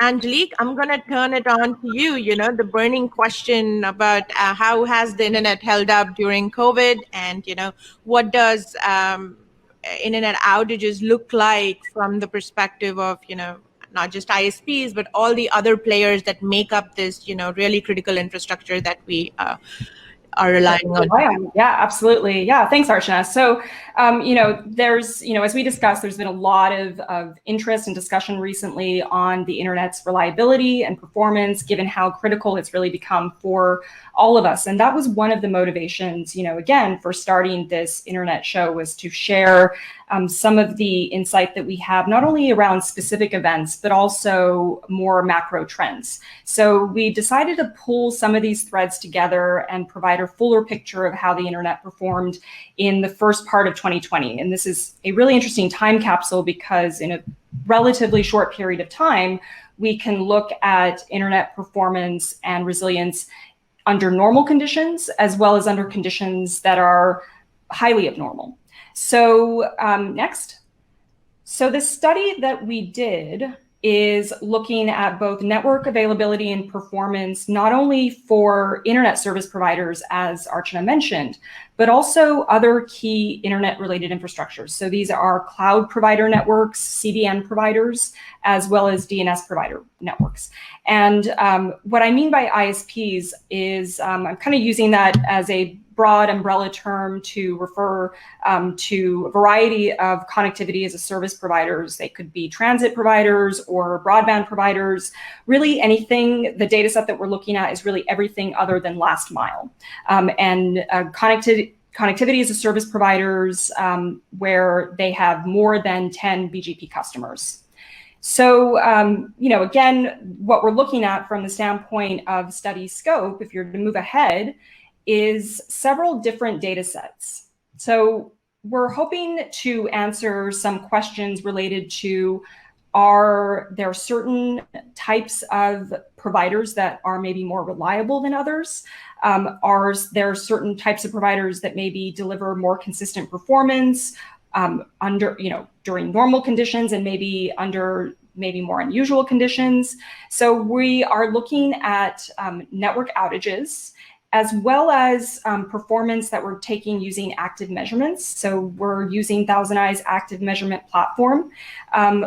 Angelique, I'm going to turn it on to you. The burning question about how has the internet held up during COVID, and what does internet outages look like from the perspective of not just ISPs but all the other players that make up this really critical infrastructure that we are relying on. Yeah, absolutely. Yeah, thanks, Archana. So, there's, as we discussed, there's been a lot of interest and discussion recently on the internet's reliability and performance, given how critical it's really become for all of us. And that was one of the motivations, again, for starting this internet show, was to share some of the insight that we have, not only around specific events, but also more macro trends. So we decided to pull some of these threads together and provide a fuller picture of how the internet performed in the first part of 2020. And this is a really interesting time capsule because in a relatively short period of time, we can look at internet performance and resilience under normal conditions, as well as under conditions that are highly abnormal. So next. So the study that we did is looking at both network availability and performance, not only for internet service providers, as Archana mentioned, but also other key internet-related infrastructures. So these are cloud provider networks, CDN providers, as well as DNS provider networks. And what I mean by ISPs is I'm kind of using that as a broad umbrella term to refer to a variety of connectivity as a service providers. They could be transit providers or broadband providers. Really anything, the data set that we're looking at is really everything other than last mile. Connectivity as a service providers where they have more than 10 BGP customers. So, again, what we're looking at from the standpoint of study scope, if you're to move ahead, is several different data sets. So we're hoping to answer some questions related to, are there certain types of providers that are maybe more reliable than others? Are there certain types of providers that maybe deliver more consistent performance during normal conditions and maybe under more unusual conditions? So we are looking at network outages, as well as performance that we're taking using active measurements. So we're using ThousandEyes active measurement platform,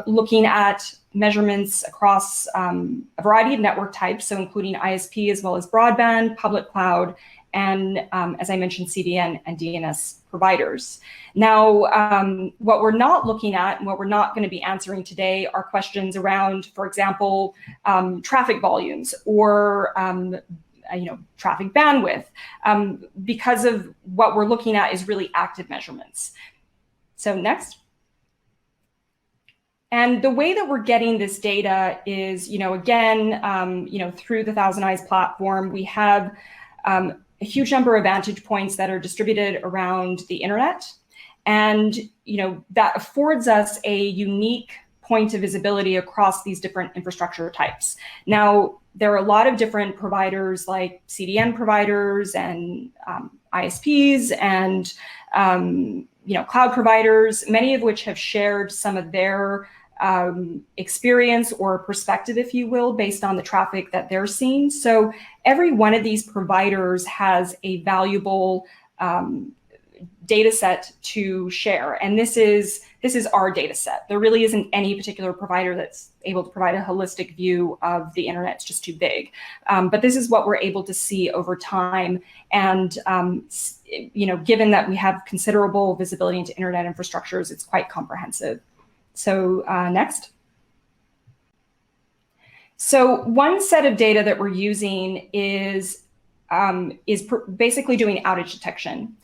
looking at measurements across a variety of network types, so including ISP as well as broadband, public cloud, and as I mentioned, CDN and DNS providers. Now, what we're not looking at and what we're not going to be answering today are questions around, for example, traffic volumes or traffic bandwidth, because of what we're looking at is really active measurements. So next. And the way that we're getting this data is, again, through the ThousandEyes platform, we have a huge number of vantage points that are distributed around the internet. And, that affords us a unique point of visibility across these different infrastructure types. Now, there are a lot of different providers like CDN providers and ISPs and cloud providers, many of which have shared some of their experience or perspective, if you will, based on the traffic that they're seeing. So every one of these providers has a valuable data set to share. And this is our data set. There really isn't any particular provider that's able to provide a holistic view of the internet. It's just too big. But this is what we're able to see over time. And, given that we have considerable visibility into internet infrastructures, it's quite comprehensive. So next. So one set of data that we're using is basically doing outage detection.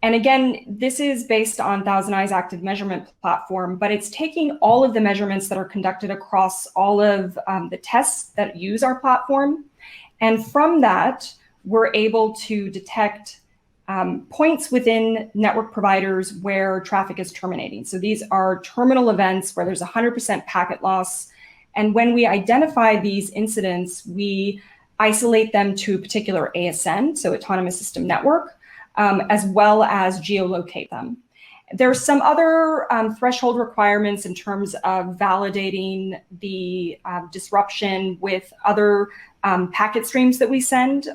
And again, this is based on ThousandEyes active measurement platform, but it's taking all of the measurements that are conducted across all of the tests that use our platform. And from that, we're able to detect points within network providers where traffic is terminating. So these are terminal events where there's 100% packet loss. And when we identify these incidents, we isolate them to a particular ASN, so autonomous system network, as well as geolocate them. There's some other threshold requirements in terms of validating the disruption with other packet streams that we send.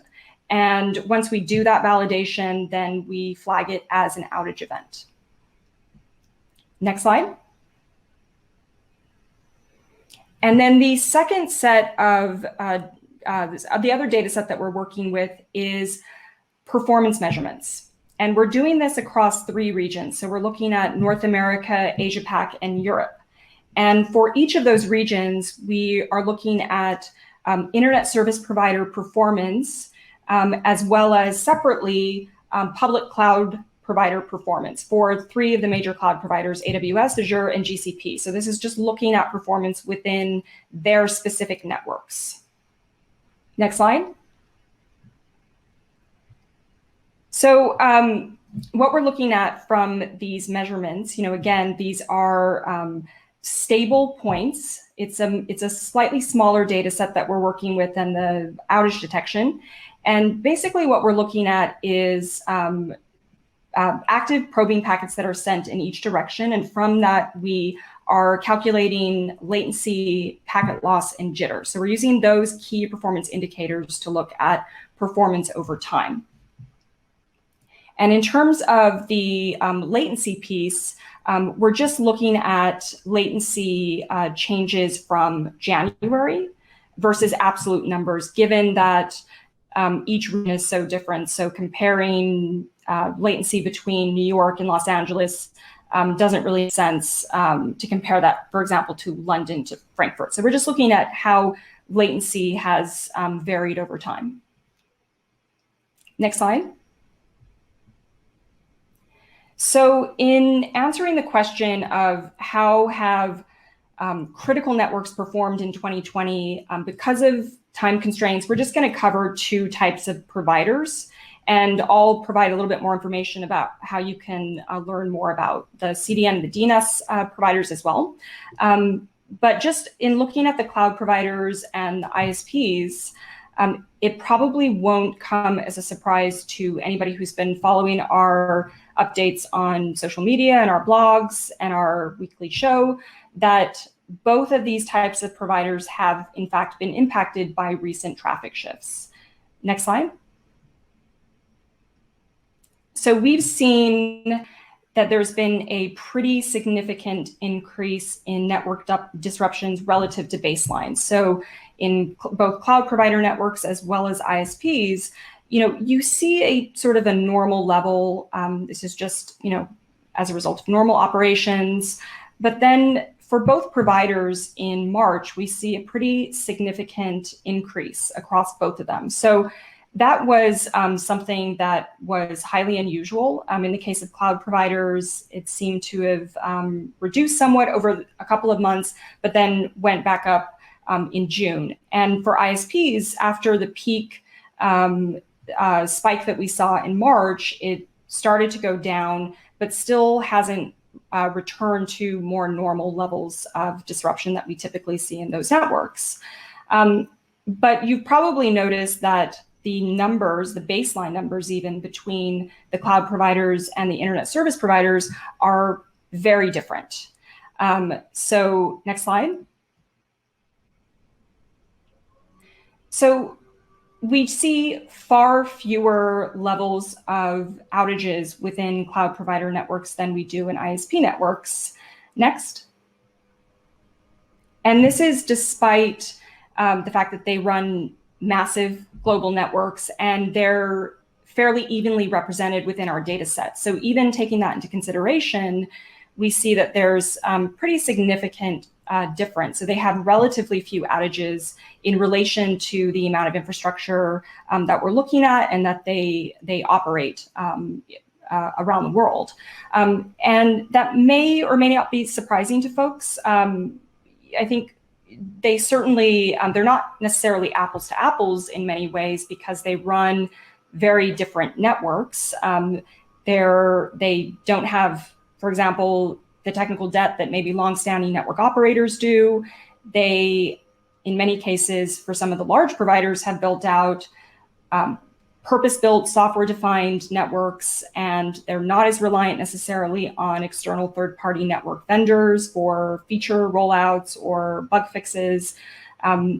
And once we do that validation, then we flag it as an outage event. Next slide. And then the second set of the other data set that we're working with is performance measurements. And we're doing this across 3 regions. So we're looking at North America, Asia Pac, and Europe. And for each of those regions, we are looking at internet service provider performance, as well as separately public cloud provider performance for 3 of the major cloud providers, AWS, Azure, and GCP. So this is just looking at performance within their specific networks. Next slide. So what we're looking at from these measurements, again, these are stable points. It's a slightly smaller data set that we're working with than the outage detection. And basically what we're looking at is active probing packets that are sent in each direction. And from that, we are calculating latency, packet loss, and jitter. So we're using those key performance indicators to look at performance over time. And in terms of the latency piece, we're just looking at latency changes from January versus absolute numbers, given that each region is so different. So comparing latency between New York and Los Angeles doesn't really make sense to compare that, for example, to London to Frankfurt. So we're just looking at how latency has varied over time. Next slide. So in answering the question of how have critical networks performed in 2020, because of time constraints, we're just going to cover 2 types of providers, and I'll provide a little bit more information about how you can learn more about the CDN and the DNS providers as well. But just in looking at the cloud providers and the ISPs, it probably won't come as a surprise to anybody who's been following our updates on social media and our blogs and our weekly show that both of these types of providers have in fact been impacted by recent traffic shifts. Next slide. So we've seen that there's been a pretty significant increase in network disruptions relative to baseline. So in both cloud provider networks as well as ISPs, you see a sort of a normal level. This is just, as a result of normal operations. But then for both providers in March, we see a pretty significant increase across both of them. So that was something that was highly unusual. In the case of cloud providers, it seemed to have reduced somewhat over a couple of months, but then went back up in June. And for ISPs, after the peak spike that we saw in March, it started to go down, but still hasn't returned to more normal levels of disruption that we typically see in those networks. But you've probably noticed that the numbers, the baseline numbers even between the cloud providers and the internet service providers are very different. So next slide. So we see far fewer levels of outages within cloud provider networks than we do in ISP networks. Next. And this is despite the fact that they run massive global networks and they're fairly evenly represented within our data set. So even taking that into consideration, we see that there's pretty significant difference. So they have relatively few outages in relation to the amount of infrastructure that we're looking at and that they operate around the world. And that may or may not be surprising to folks. I think they certainly, they're not necessarily apples to apples in many ways because they run very different networks. They don't have, for example, the technical debt that maybe longstanding network operators do. They, in many cases, for some of the large providers, have built out purpose-built software-defined networks, and they're not as reliant necessarily on external third-party network vendors for feature rollouts or bug fixes.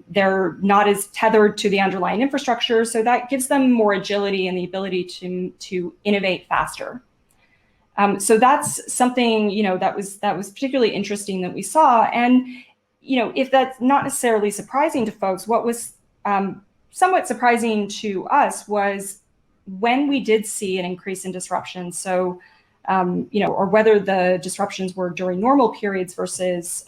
They're not as tethered to the underlying infrastructure, so that gives them more agility and the ability to innovate faster. So that's something, that was particularly interesting that we saw. And if that's not necessarily surprising to folks, what was somewhat surprising to us was when we did see an increase in disruption. So, or whether the disruptions were during normal periods versus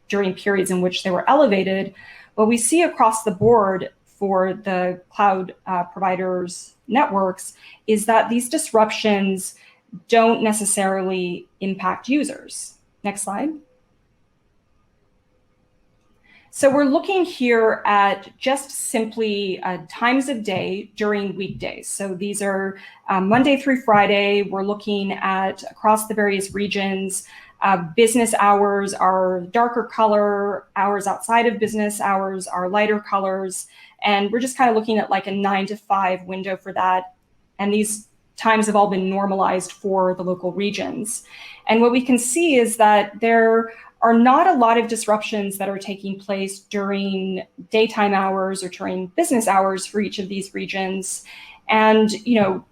during periods in which they were elevated, what we see across the board for the cloud providers' networks is that these disruptions don't necessarily impact users. Next slide. So we're looking here at just simply times of day during weekdays. So these are Monday through Friday. We're looking at across the various regions. Business hours are darker color, hours outside of business hours are lighter colors. And we're just kind of looking at like a 9 to 5 window for that. And these times have all been normalized for the local regions. And what we can see is that there are not a lot of disruptions that are taking place during daytime hours or during business hours for each of these regions. And,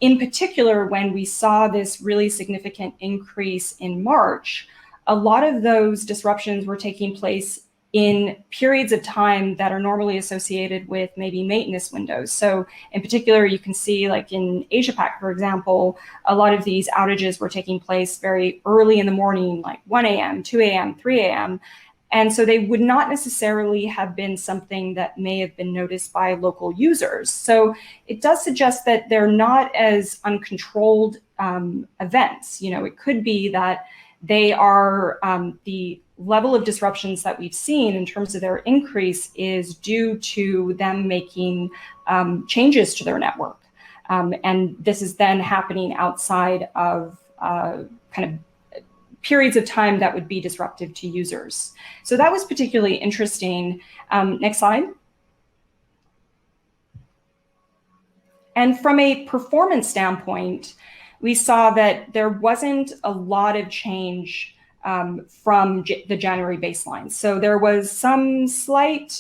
in particular, when we saw this really significant increase in March, a lot of those disruptions were taking place in periods of time that are normally associated with maybe maintenance windows. So in particular, you can see like in Asia Pac, for example, a lot of these outages were taking place very early in the morning, like 1 a.m., 2 a.m., 3 a.m. And so they would not necessarily have been something that may have been noticed by local users. So it does suggest that they're not as uncontrolled events. It could be that they are the level of disruptions that we've seen in terms of their increase is due to them making changes to their network. And this is then happening outside of kind of periods of time that would be disruptive to users. So that was particularly interesting. Next slide. And from a performance standpoint, we saw that there wasn't a lot of change from the January baseline. So there was some slight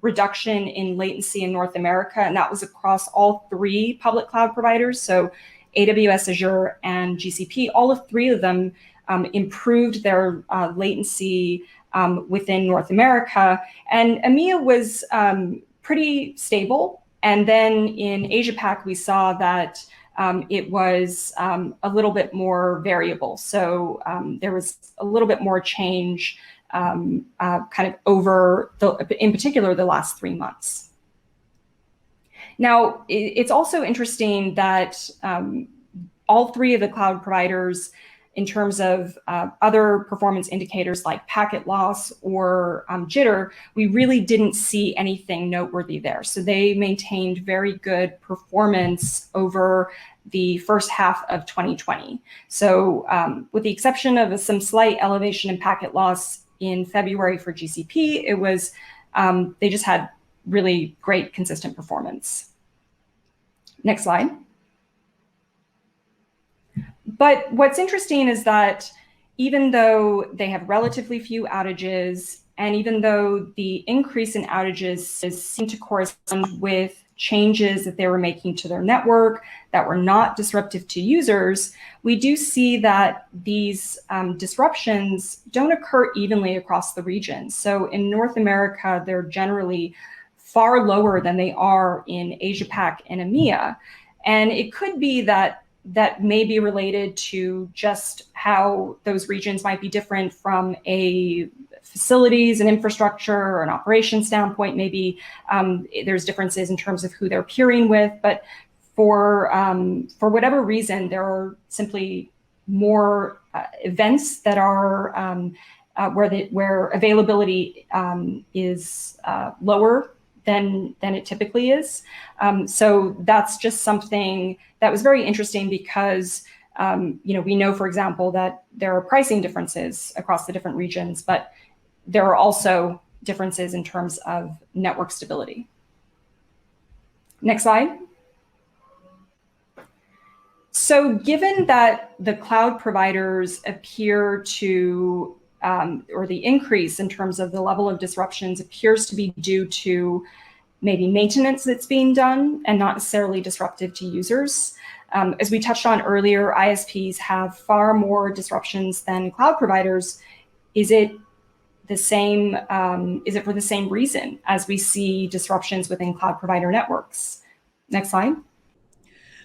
reduction in latency in North America, and that was across all 3 public cloud providers. So AWS, Azure, and GCP, all of 3 of them improved their latency within North America. And EMEA was pretty stable. And then in Asia Pac, we saw that it was a little bit more variable. So there was a little bit more change kind of over, in particular, the last 3 months. Now, it's also interesting that all 3 of the cloud providers, in terms of other performance indicators like packet loss or jitter, we really didn't see anything noteworthy there. So they maintained very good performance over the first half of 2020. So with the exception of some slight elevation in packet loss in February for GCP, it was, they just had really great consistent performance. Next slide. But what's interesting is that even though they have relatively few outages, and even though the increase in outages seem to correspond with changes that they were making to their network that were not disruptive to users, we do see that these disruptions don't occur evenly across the region. So in North America, they're generally far lower than they are in Asia Pac and EMEA. And it could be that may be related to just how those regions might be different from a facilities and infrastructure or an operations standpoint. Maybe there's differences in terms of who they're peering with, but for whatever reason, there are simply more events that are where availability is lower than it typically is. So that's just something that was very interesting because we know, for example, that there are pricing differences across the different regions, but there are also differences in terms of network stability. Next slide. So given that the cloud providers appear to, or the increase in terms of the level of disruptions appears to be due to maybe maintenance that's being done and not necessarily disruptive to users. As we touched on earlier, ISPs have far more disruptions than cloud providers. Is it the same? Is it for the same reason as we see disruptions within cloud provider networks? Next slide.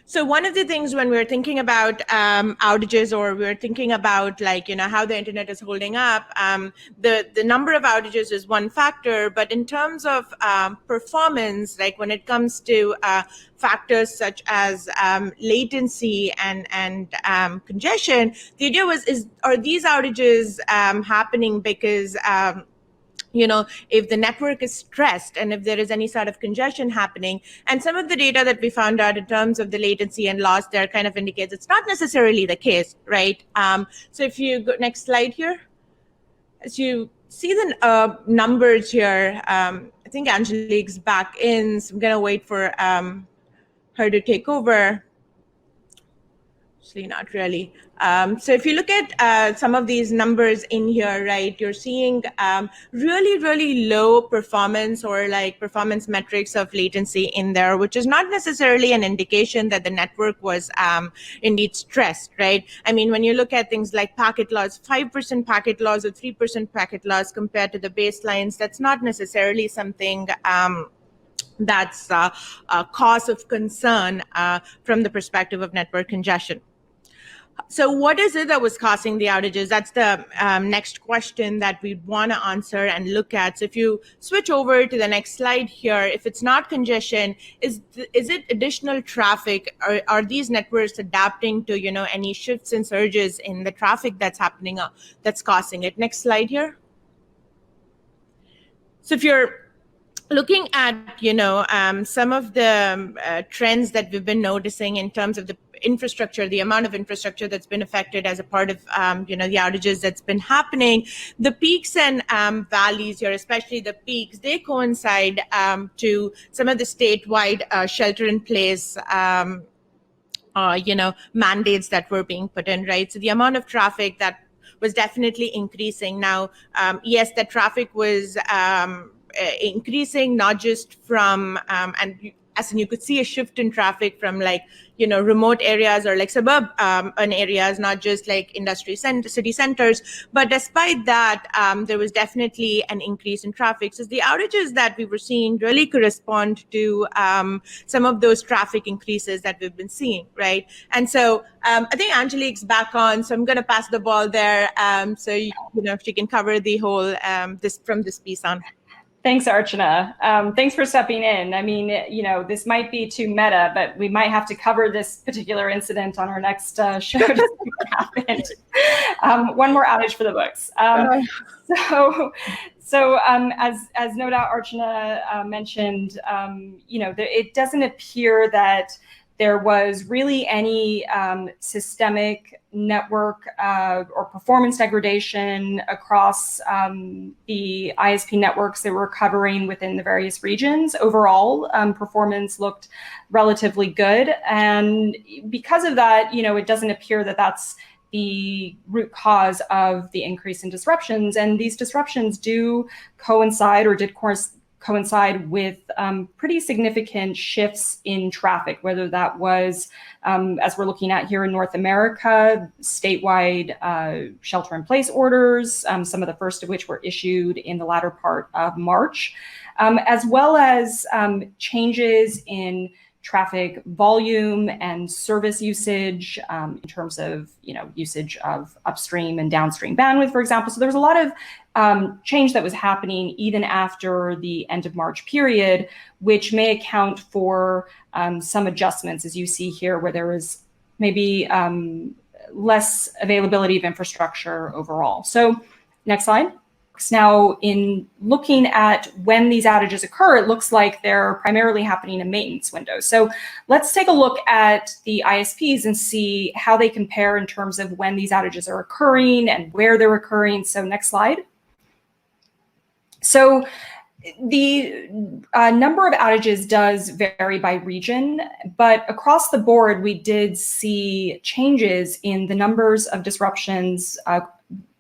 So one of the things when we're thinking about outages, or we're thinking about how the internet is holding up, the number of outages is one factor, but in terms of performance, like when it comes to factors such as latency and congestion, the idea are these outages happening because if the network is stressed and if there is any sort of congestion happening. And some of the data that we found out in terms of the latency and loss there kind of indicates it's not necessarily the case, right? So if you go next slide here, as you see the numbers here, I think Angelique's back in, so I'm going to wait for her to take over. Actually, not really. So if you look at some of these numbers in here, right, you're seeing really, really low performance or performance metrics of latency in there, which is not necessarily an indication that the network was indeed stressed, right? I mean, when you look at things like packet loss, 5% packet loss or 3% packet loss compared to the baselines, that's not necessarily something that's a cause of concern from the perspective of network congestion. So what is it that was causing the outages? That's the next question that we want to answer and look at. So if you switch over to the next slide here, if it's not congestion, is it additional traffic? Are these networks adapting to any shifts and surges in the traffic that's happening, that's causing it? Next slide here. So if you're looking at some of the trends that we've been noticing in terms of the infrastructure, the amount of infrastructure that's been affected as a part of the outages that's been happening, the peaks and valleys here, especially the peaks, they coincide to some of the statewide shelter-in-place mandates that were being put in, right? So the amount of traffic that was definitely increasing. Now, yes, the traffic was increasing not just from as in you could see a shift in traffic from remote areas or suburban areas, not just industry city centers. But despite that, there was definitely an increase in traffic. So the outages that we were seeing really correspond to some of those traffic increases that we've been seeing, right? And so I think Angelique's back on, so I'm going to pass the ball there. So if she can cover the whole this piece on. Thanks, Archana. Thanks for stepping in. I mean, this might be too meta, but we might have to cover this particular incident on our next show to see what happened. One more outage for the books. So as no doubt Archana mentioned, it doesn't appear that there was really any systemic network or performance degradation across the ISP networks that we're covering within the various regions. Overall, performance looked relatively good. And because of that, it doesn't appear that that's the root cause of the increase in disruptions. And these disruptions do coincide or did coincide with pretty significant shifts in traffic, whether that was, as we're looking at here in North America, statewide shelter-in-place orders, some of the first of which were issued in the latter part of March, as well as changes in traffic volume and service usage in terms of usage of upstream and downstream bandwidth, for example. So there was a lot of change that was happening even after the end of March period, which may account for some adjustments, as you see here, where there was maybe less availability of infrastructure overall. So next slide. Now, in looking at when these outages occur, it looks like they're primarily happening in maintenance windows. So let's take a look at the ISPs and see how they compare in terms of when these outages are occurring and where they're occurring. So next slide. So The number of outages does vary by region, but across the board, we did see changes in the numbers of disruptions,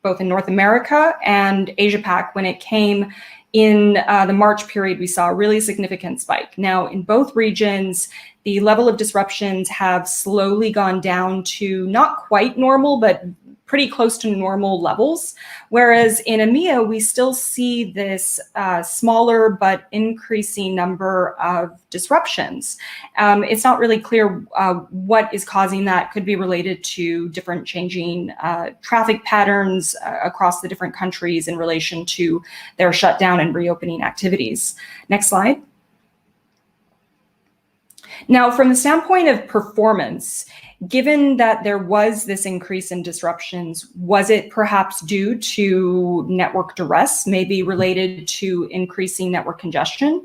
both in North America and Asia Pac. When it came in the March period, we saw a really significant spike. Now, in both regions, the level of disruptions have slowly gone down to not quite normal, but pretty close to normal levels. Whereas in EMEA, we still see this smaller but increasing number of disruptions. It's not really clear what is causing that. Could be related to different changing traffic patterns across the different countries in relation to their shutdown and reopening activities. Next slide. Now, from the standpoint of performance, given that there was this increase in disruptions, was it perhaps due to network duress, maybe related to increasing network congestion?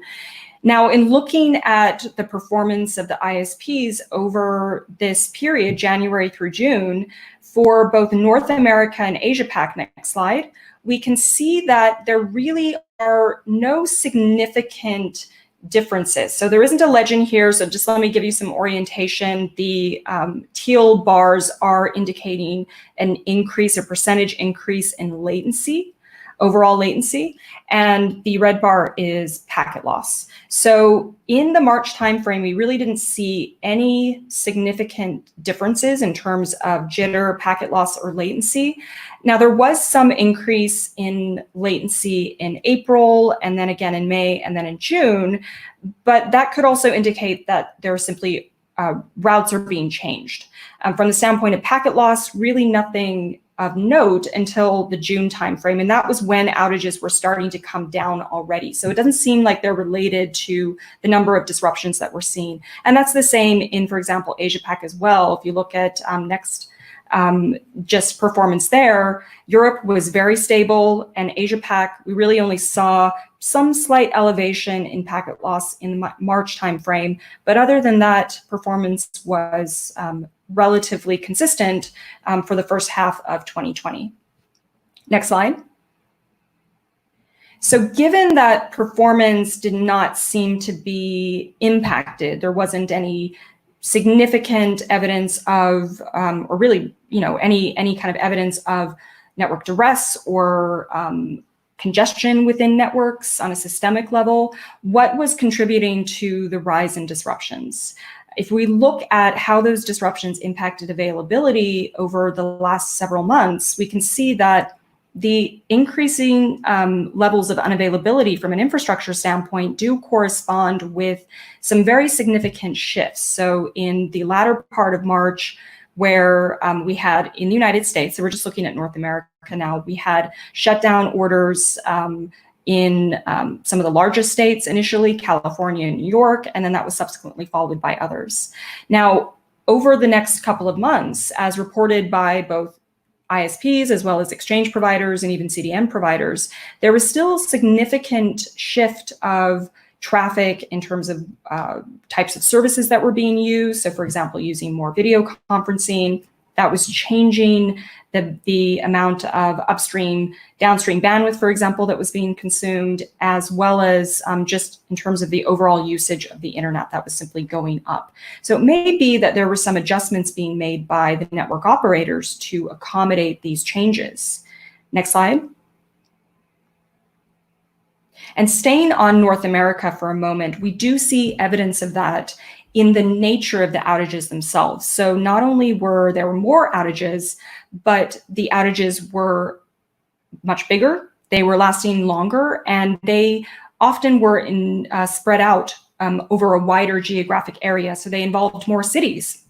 Now, in looking at the performance of the ISPs over this period, January through June, for both North America and Asia Pac, next slide, we can see that there really are no significant differences. So there isn't a legend here, so just let me give you some orientation. The teal bars are indicating an increase, a percentage increase in latency, overall latency, and the red bar is packet loss. So in the March timeframe, we really didn't see any significant differences in terms of jitter, packet loss, or latency. Now, there was some increase in latency in April, and then again in May, and then in June, but that could also indicate that there are simply routes are being changed. From the standpoint of packet loss, really nothing of note until the June timeframe, and that was when outages were starting to come down already. So it doesn't seem like they're related to the number of disruptions that we're seeing. And that's the same in, for example, Asia Pac as well. If you look at just performance there, Europe was very stable, and Asia Pac, we really only saw some slight elevation in packet loss in the March timeframe. But other than that, performance was relatively consistent for the first half of 2020. Next slide. So given that performance did not seem to be impacted, there wasn't any significant evidence of, or really, any kind of evidence of network duress or congestion within networks on a systemic level, what was contributing to the rise in disruptions? If we look at how those disruptions impacted availability over the last several months, we can see that the increasing levels of unavailability from an infrastructure standpoint do correspond with some very significant shifts. So in the latter part of March, where we had in the United States, so we're just looking at North America now, we had shutdown orders in some of the largest states initially, California and New York, and then that was subsequently followed by others. Now, over the next couple of months, as reported by both ISPs as well as exchange providers and even CDN providers, there was still significant shift of traffic in terms of types of services that were being used. So for example, using more video conferencing, that was changing the amount of upstream, downstream bandwidth, for example, that was being consumed, as well as just in terms of the overall usage of the internet that was simply going up. So it may be that there were some adjustments being made by the network operators to accommodate these changes. Next slide. And staying on North America for a moment, we do see evidence of that in the nature of the outages themselves. So not only were there more outages, but the outages were much bigger, they were lasting longer, and they often were spread out over a wider geographic area. So they involved more cities.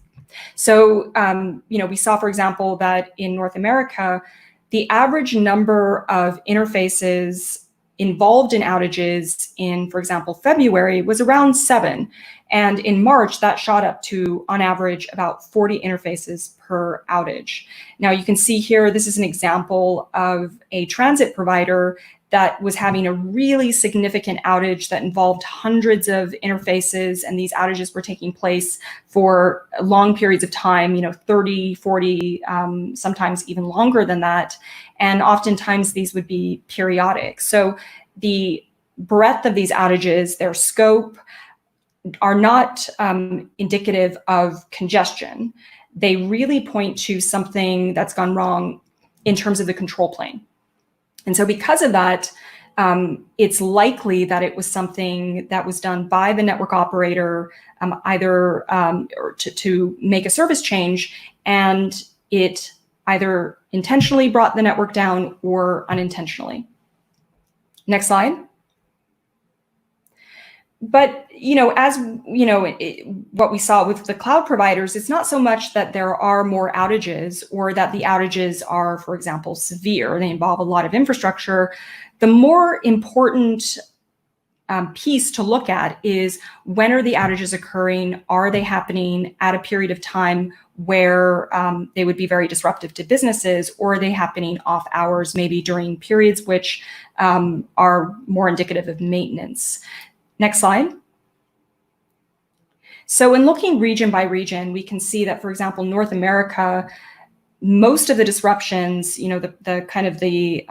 So, we saw, for example, that in North America, the average number of interfaces involved in outages in, for example, February was around 7. And in March, that shot up to, on average, about 40 interfaces per outage. Now you can see here, this is an example of a transit provider that was having a really significant outage that involved hundreds of interfaces, and these outages were taking place for long periods of time, 30, 40, sometimes even longer than that. And oftentimes these would be periodic. So the breadth of these outages, their scope, are not indicative of congestion. They really point to something that's gone wrong in terms of the control plane. And so because of that, it's likely that it was something that was done by the network operator, either or to make a service change, and it either intentionally brought the network down or unintentionally. Next slide. But, as what we saw with the cloud providers, it's not so much that there are more outages or that the outages are, for example, severe. They involve a lot of infrastructure. The more important piece to look at is, when are the outages occurring? Are they happening at a period of time where they would be very disruptive to businesses, or are they happening off hours, maybe during periods which are more indicative of maintenance? Next slide. So in looking region by region, we can see that, for example, North America, most of the disruptions, the kind of the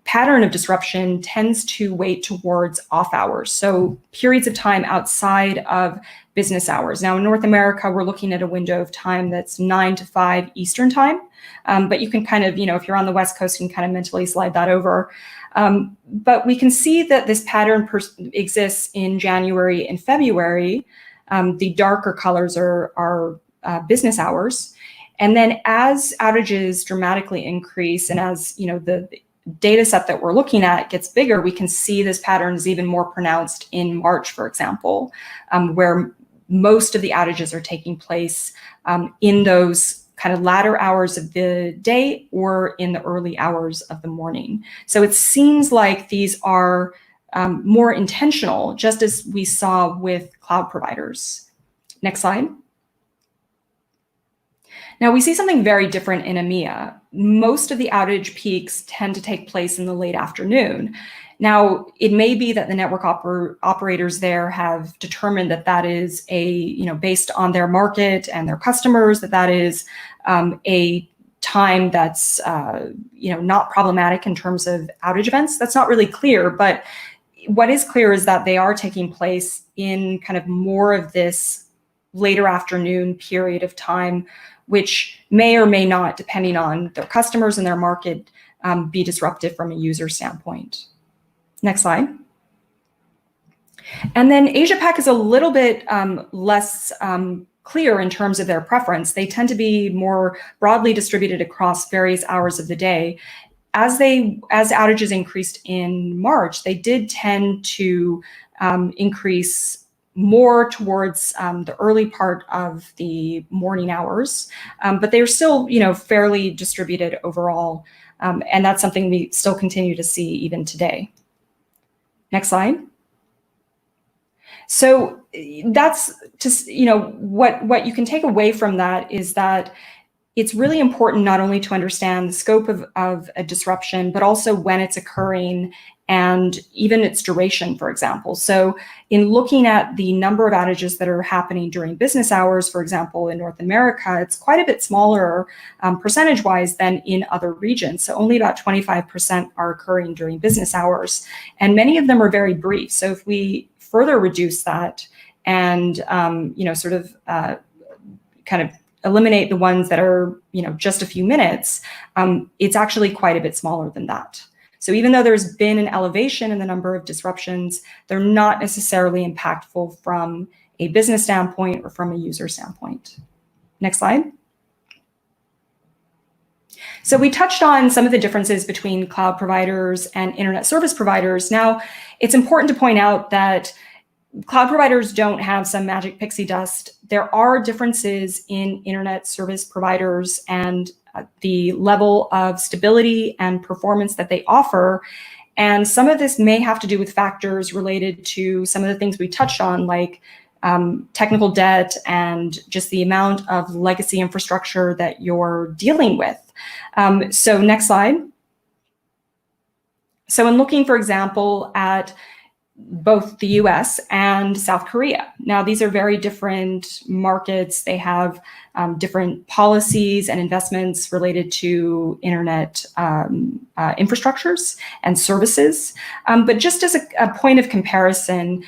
pattern of disruption tends to weight towards off hours. So periods of time outside of business hours. Now in North America, we're looking at a window of time that's 9 to 5 Eastern time. But you can kind of, if you're on the West Coast, you can kind of mentally slide that over. But we can see that this pattern exists in January and February. The darker colors are business hours. And then as outages dramatically increase, and as the data set that we're looking at gets bigger, we can see this pattern is even more pronounced in March, for example, where most of the outages are taking place in those kind of latter hours of the day or in the early hours of the morning. So it seems like these are more intentional, just as we saw with cloud providers. Next slide. Now we see something very different in EMEA. Most of the outage peaks tend to take place in the late afternoon. Now, it may be that the network operators there have determined that that is based on their market and their customers, that is a time that's, not problematic in terms of outage events. That's not really clear, but what is clear is that they are taking place in kind of more of this later afternoon period of time, which may or may not, depending on their customers and their market, be disruptive from a user standpoint. Next slide. And then Asia Pac is a little bit less clear in terms of their preference. They tend to be more broadly distributed across various hours of the day. As outages increased in March, they did tend to increase more towards the early part of the morning hours, but they are still, fairly distributed overall, and that's something we still continue to see even today. Next slide. So that's just, what you can take away from that is that it's really important not only to understand the scope of a disruption, but also when it's occurring and even its duration, for example. So in looking at the number of outages that are happening during business hours, for example, in North America, it's quite a bit smaller percentage-wise than in other regions. So only about 25% are occurring during business hours, and many of them are very brief. So if we further reduce that and, kind of eliminate the ones that are, just a few minutes, it's actually quite a bit smaller than that. So even though there's been an elevation in the number of disruptions, they're not necessarily impactful from a business standpoint or from a user standpoint. Next slide. So we touched on some of the differences between cloud providers and internet service providers. Now, it's important to point out that cloud providers don't have some magic pixie dust. There are differences in internet service providers and the level of stability and performance that they offer. And some of this may have to do with factors related to some of the things we touched on, like technical debt and just the amount of legacy infrastructure that you're dealing with. So next slide. So in looking, for example, at both the US and South Korea. Now, these are very different markets. They have different policies and investments related to internet infrastructures and services. But just as a point of comparison,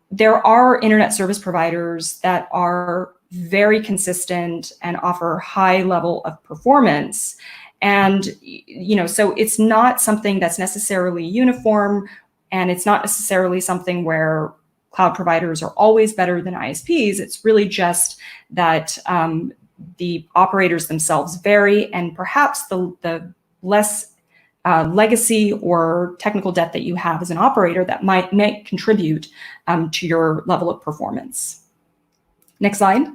there are internet service providers that are very consistent and offer high level of performance. And, so it's not something that's necessarily uniform, and it's not necessarily something where cloud providers are always better than ISPs. It's really just that the operators themselves vary, and perhaps the less legacy or technical debt that you have as an operator that might contribute to your level of performance. Next slide.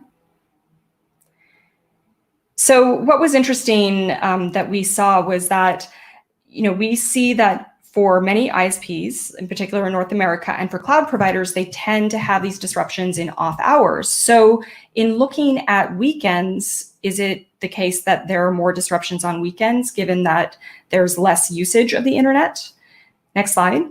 So what was interesting that we saw was that, we see that for many ISPs, in particular in North America, and for cloud providers, they tend to have these disruptions in off hours. So in looking at weekends, is it the case that there are more disruptions on weekends, given that there's less usage of the internet? Next slide.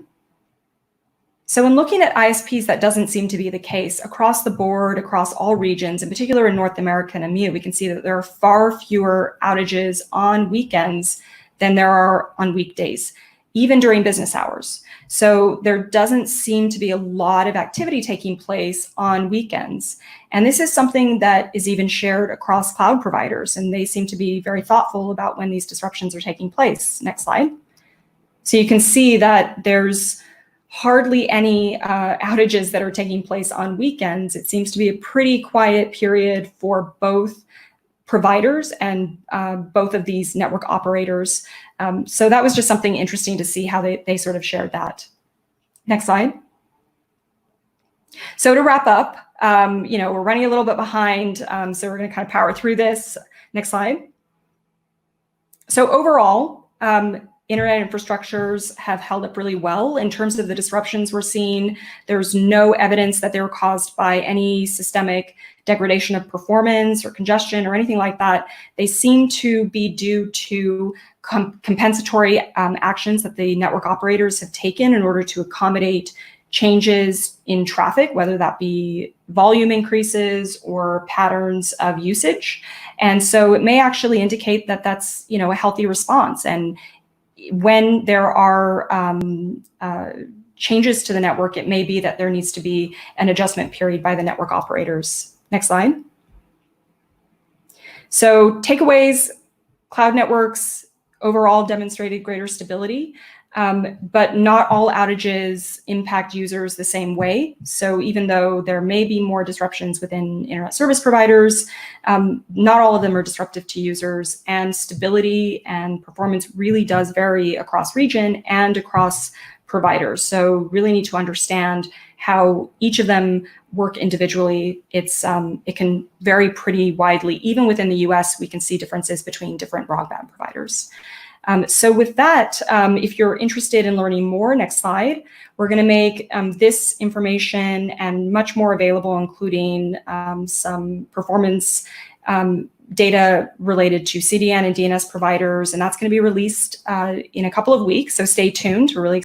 So in looking at ISPs, that doesn't seem to be the case. Across the board, across all regions, in particular in North America and EMEA, we can see that there are far fewer outages on weekends than there are on weekdays, even during business hours. So there doesn't seem to be a lot of activity taking place on weekends. And this is something that is even shared across cloud providers, and they seem to be very thoughtful about when these disruptions are taking place. Next slide. So you can see that there's hardly any outages that are taking place on weekends. It seems to be a pretty quiet period for both providers and both of these network operators. So that was just something interesting to see how they sort of shared that. Next slide. So to wrap up, we're running a little bit behind, so we're going to kind of power through this. Next slide. So overall, internet infrastructures have held up really well in terms of the disruptions we're seeing. There's no evidence that they were caused by any systemic degradation of performance or congestion or anything like that. They seem to be due to compensatory actions that the network operators have taken in order to accommodate changes in traffic, whether that be volume increases or patterns of usage. And so it may actually indicate that that's, a healthy response. And when there are changes to the network, it may be that there needs to be an adjustment period by the network operators. Next slide. So takeaways: cloud networks overall demonstrated greater stability, but not all outages impact users the same way. So even though there may be more disruptions within internet service providers, not all of them are disruptive to users, and stability and performance really does vary across region and across providers. So really need to understand how each of them work individually. It can vary pretty widely. Even within the US, we can see differences between different broadband providers. So with that, if you're interested in learning more, next slide, we're going to make this information and much more available, including some performance data related to CDN and DNS providers, and that's going to be released in a couple of weeks. So stay tuned. We're really